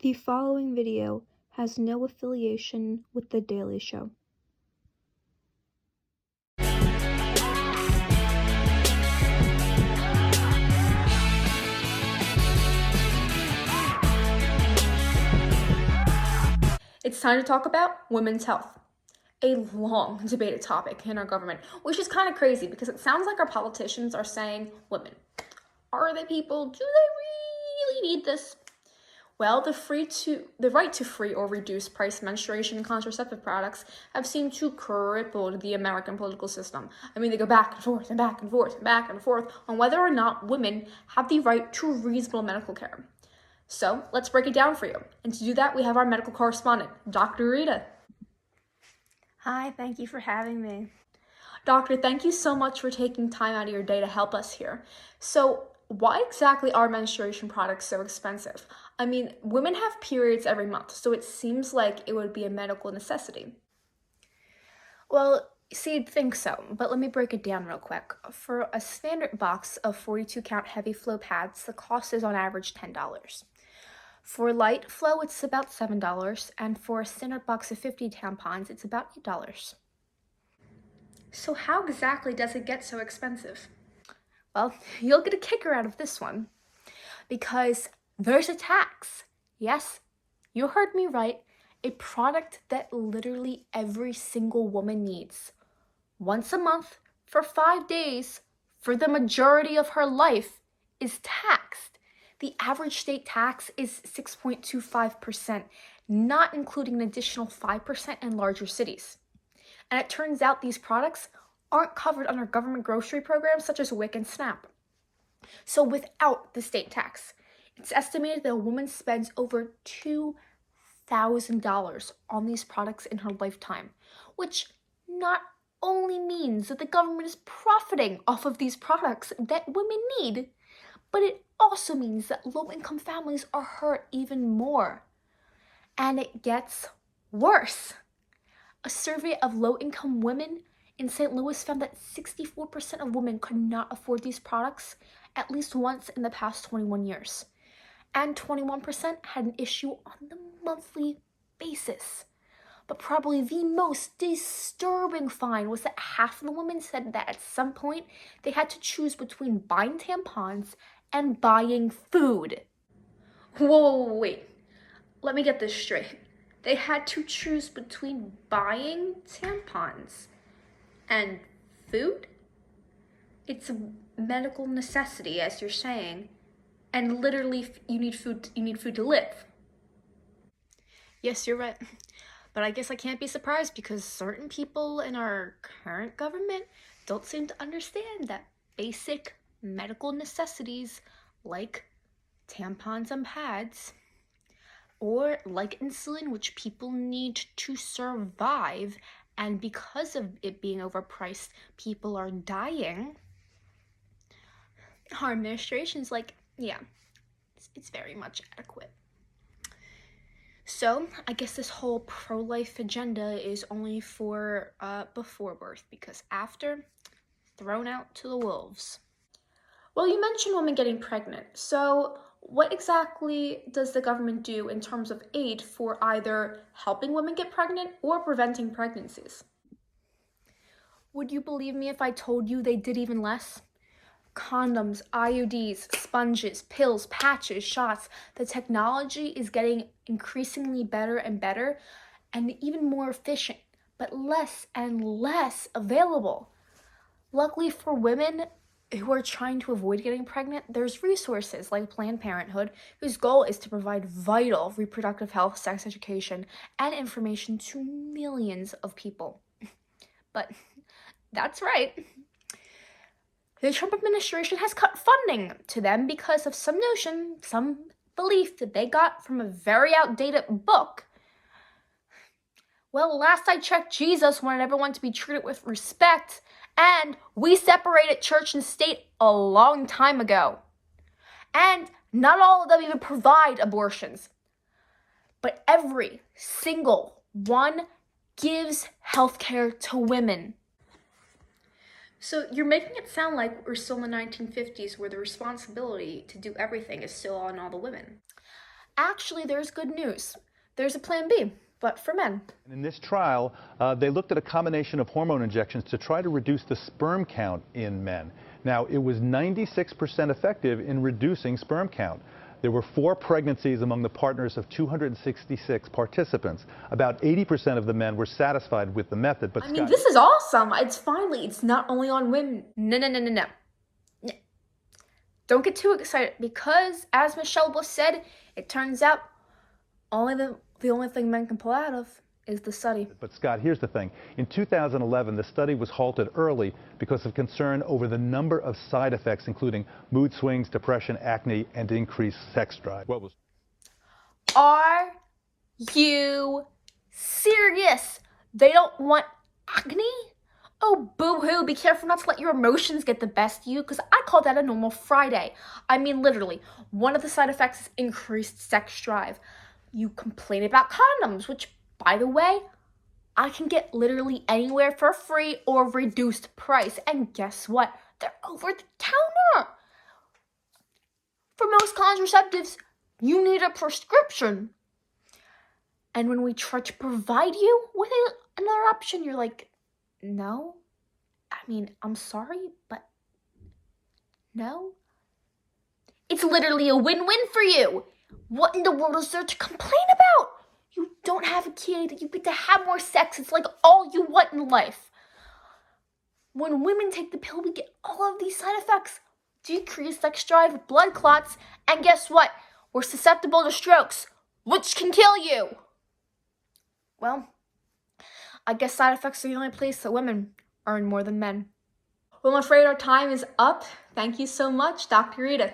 The following video has no affiliation with The Daily Show. It's time to talk about women's health, a long debated topic in our government, which is kind of crazy because it sounds like our politicians are saying, women, are they people? Do they really need this? Well, the right to free or reduced price menstruation contraceptive products have seemed to cripple the American political system. I mean, they go back and forth and back and forth and back and forth on whether or not women have the right to reasonable medical care. So let's break it down for you. And to do that, we have our medical correspondent, Dr. Rita. Hi, thank you for having me. Doctor, thank you so much for taking time out of your day to help us here. So why exactly are menstruation products so expensive? I mean, women have periods every month, so it seems like it would be a medical necessity. Well, see, you'd think so, but let me break it down real quick. For a standard box of 42 count heavy flow pads, the cost is on average $10. For light flow, it's about $7, and for a standard box of 50 tampons, it's about $8. So how exactly does it get so expensive? Well, you'll get a kicker out of this one, because there's a tax. Yes, you heard me right. A product that literally every single woman needs. Once a month, for 5 days, for the majority of her life, is taxed. The average state tax is 6.25%, not including an additional 5% in larger cities. And it turns out these products aren't covered under government grocery programs such as WIC and SNAP. So without the state tax, it's estimated that a woman spends over $2,000 on these products in her lifetime, which not only means that the government is profiting off of these products that women need, but it also means that low-income families are hurt even more. And it gets worse. A survey of low-income women in St. Louis found that 64% of women could not afford these products at least once in the past 21 years. And 21% had an issue on the monthly basis. But probably the most disturbing find was that half of the women said that at some point they had to choose between buying tampons and buying food. Whoa, wait. Let me get this straight. They had to choose between buying tampons and food? It's a medical necessity, as you're saying. And literally, you need food to live. Yes, you're right. But I guess I can't be surprised because certain people in our current government don't seem to understand that basic medical necessities like tampons and pads, or like insulin, which people need to survive, and because of it being overpriced, people are dying. Our administration's like, yeah, it's very much adequate. So I guess this whole pro-life agenda is only for before birth, because after, thrown out to the wolves. Well, you mentioned women getting pregnant. So what exactly does the government do in terms of aid for either helping women get pregnant or preventing pregnancies? Would you believe me if I told you they did even less? Condoms, IUDs, sponges, pills, patches, shots. The technology is getting increasingly better and better and even more efficient, but less and less available. Luckily for women who are trying to avoid getting pregnant, there's resources like Planned Parenthood, whose goal is to provide vital reproductive health, sex education, and information to millions of people. But that's right. The Trump administration has cut funding to them because of some notion, some belief that they got from a very outdated book. Well, last I checked, Jesus wanted everyone to be treated with respect, and we separated church and state a long time ago. And not all of them even provide abortions, but every single one gives healthcare to women. So you're making it sound like we're still in the 1950s where the responsibility to do everything is still on all the women. Actually, there's good news. There's a plan B, but for men. In this trial, they looked at a combination of hormone injections to try to reduce the sperm count in men. Now, it was 96% effective in reducing sperm count. There were 4 pregnancies among the partners of 266 participants. About 80% of the men were satisfied with the method. But I mean, this is awesome. It's not only on women. No. Don't get too excited because, as Michelle Bush said, it turns out the only thing men can pull out of is the study. But Scott, here's the thing. In 2011, the study was halted early because of concern over the number of side effects, including mood swings, depression, acne, and increased sex drive. Are you serious? They don't want acne? Oh, boo-hoo, be careful not to let your emotions get the best of you, because I call that a normal Friday. I mean, literally, one of the side effects is increased sex drive. You complain about condoms, which, by the way, I can get literally anywhere for free or reduced price. And guess what? They're over the counter. For most contraceptives, you need a prescription. And when we try to provide you with another option, you're like, no. I mean, I'm sorry, but no. It's literally a win-win for you. What in the world is there to complain about? You don't have a kid. You get to have more sex. It's like all you want in life. When women take the pill, we get all of these side effects. Decreased sex drive, blood clots, and guess what? We're susceptible to strokes, which can kill you. Well, I guess side effects are the only place that women earn more than men. Well, I'm afraid our time is up. Thank you so much, Dr. Rita.